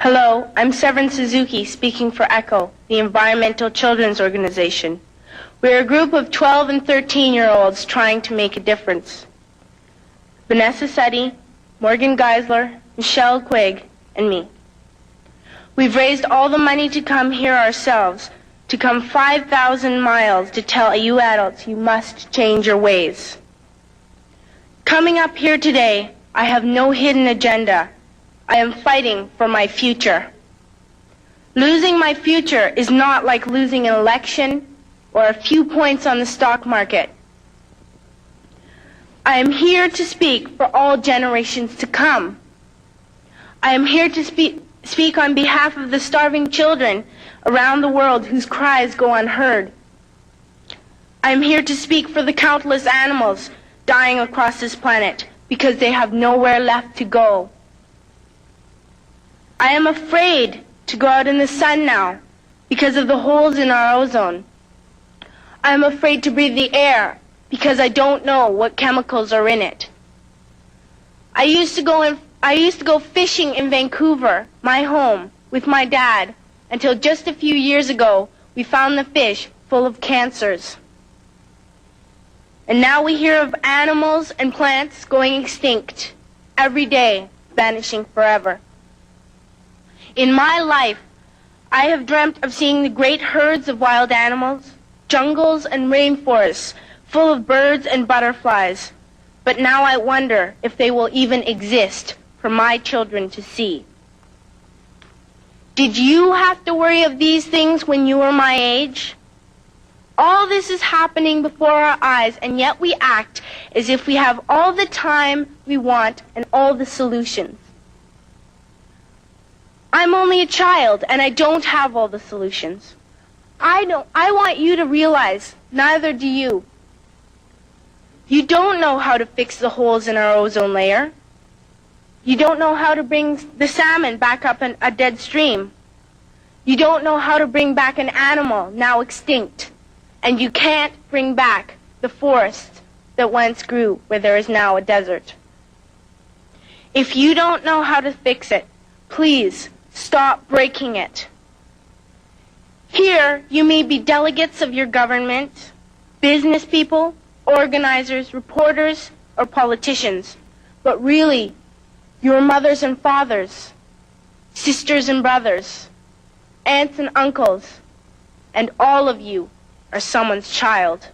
Hello, I'm Severn Suzuk speaking for ECHO, the Environmental Children's Organization. We're a group of 12 and 13-year-olds trying to make a difference. Vanessa Seti, Morgan Geisler, Michelle Quigg, and me. We've raised all the money to come here ourselves, to come 5,000 miles to tell you adults you must change your ways. Coming up here today, I have no hidden agenda. I am fighting for my future. Losing my future is not like losing an election or a few points on the stock market. I am here to speak for all generations to come. I am here to speak on behalf of the starving children around the world whose cries go unheard. I am here to speak for the countless animals dying across this planet because they have nowhere left to go. I am afraid to go out in the sun now because of the holes in our ozone. I am afraid to breathe the air because I don't know what chemicals are in it. I used to go fishing in Vancouver, my home, with my dad, until just a few years ago we found the fish full of cancers. And now we hear of animals and plants going extinct every day, vanishing forever. In my life, I have dreamt of seeing the great herds of wild animals, jungles and rainforests full of birds and butterflies. But now I wonder if they will even exist for my children to see. Did you have to worry of these things when you were my age? All this is happening before our eyes, and yet we act as if we have all the time we want and all the solutions. I'm only a child, and I don't have all the solutions. I want you to realize, neither do you. You don't know how to fix the holes in our ozone layer. You don't know how to bring the salmon back up a dead stream. You don't know how to bring back an animal now extinct. And you can't bring back the forest that once grew where there is now a desert. If you don't know how to fix it, please stop breaking it. Here, you may be delegates of your government, business people, organizers, reporters, or politicians, but really, your mothers and fathers, sisters and brothers, aunts and uncles, and all of you are someone's child.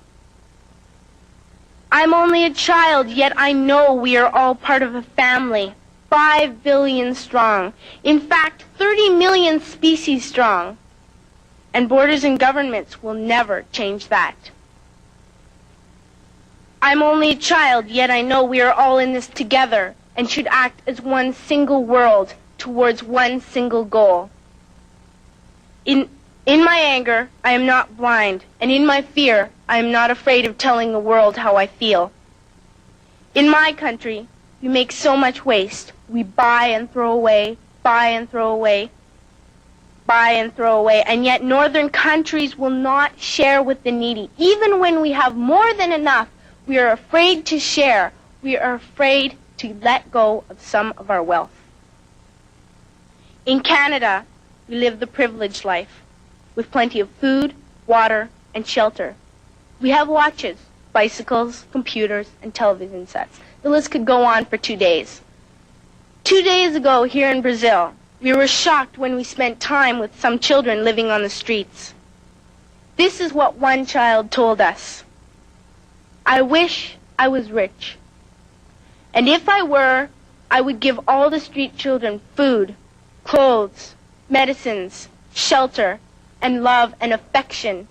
I'm only a child, yet I know we are all part of a family, 5 billion strong. In fact, 30 million species strong. And borders and governments will never change that. I'm only a child, yet I know we are all in this together and should act as one single world towards one single goal. In my anger, I am not blind, and in my fear, I am not afraid of telling the world how I feel. In my country, we make so much waste. We buy and throw away, buy and throw away, buy and throw away, and yet northern countries will not share with the needy. Even when we have more than enough, we are afraid to share. We are afraid to let go of some of our wealth. In Canada, we live the privileged life, with plenty of food, water, and shelter. We have watches, bicycles, computers, and television sets. The list could go on for 2 days. 2 days ago, here in Brazil, we were shocked when we spent time with some children living on the streets. This is what one child told us. I wish I was rich. And if I were, I would give all the street children food, clothes, medicines, shelter, and love and affection.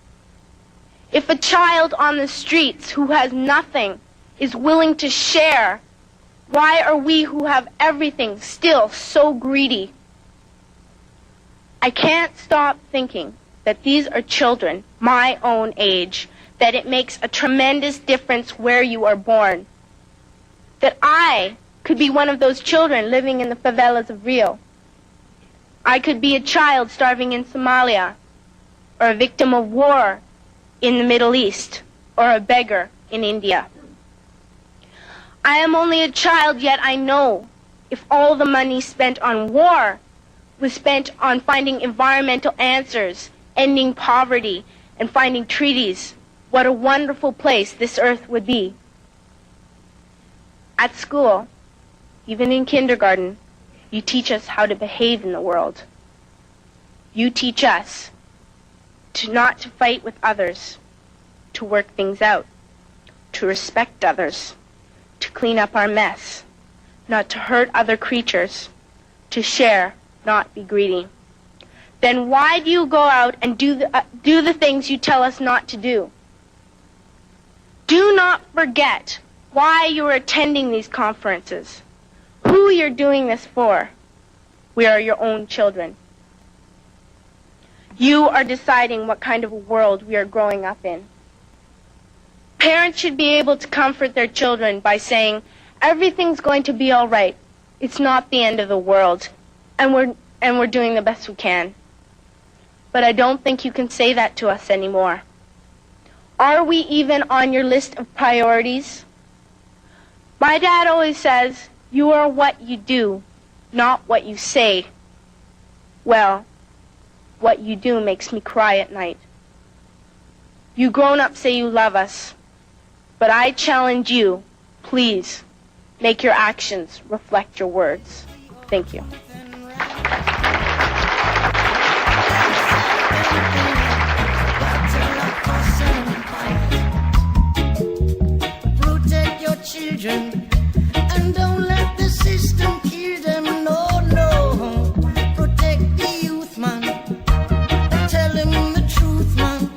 If a child on the streets who has nothing is willing to share, why are we who have everything still so greedy? I can't stop thinking that these are children my own age, that it makes a tremendous difference where you are born. That I could be one of those children living in the favelas of Rio. I could be a child starving in Somalia, or a victim of war in the Middle East, or a beggar in India. I am only a child, yet I know if all the money spent on war was spent on finding environmental answers, ending poverty, and finding treaties, what a wonderful place this earth would be. At school, even in kindergarten, you teach us how to behave in the world. You teach us not to fight with others, to work things out, to respect others, to clean up our mess, not to hurt other creatures, to share, not be greedy. Then why do you go out and do the things you tell us not to do? Do not forget why you are attending these conferences, who you're doing this for. We are your own children. You are deciding what kind of a world we are growing up in. Parents should be able to comfort their children by saying, everything's going to be all right. It's not the end of the world, and we're doing the best we can. But I don't think you can say that to us anymore. Are we even on your list of priorities? My dad always says, you are what you do, not what you say. Well, what you do makes me cry at night. You grown-ups say you love us, but I challenge you, please, make your actions reflect your words. Thank you. Protect your children and don't let the system kill them. No, no. Protect the youth, man. Tell him the truth, man.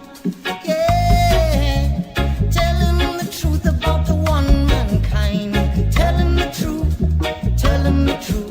Yeah. Tell him the truth about the one mankind. Tell him the truth. Tell him the truth.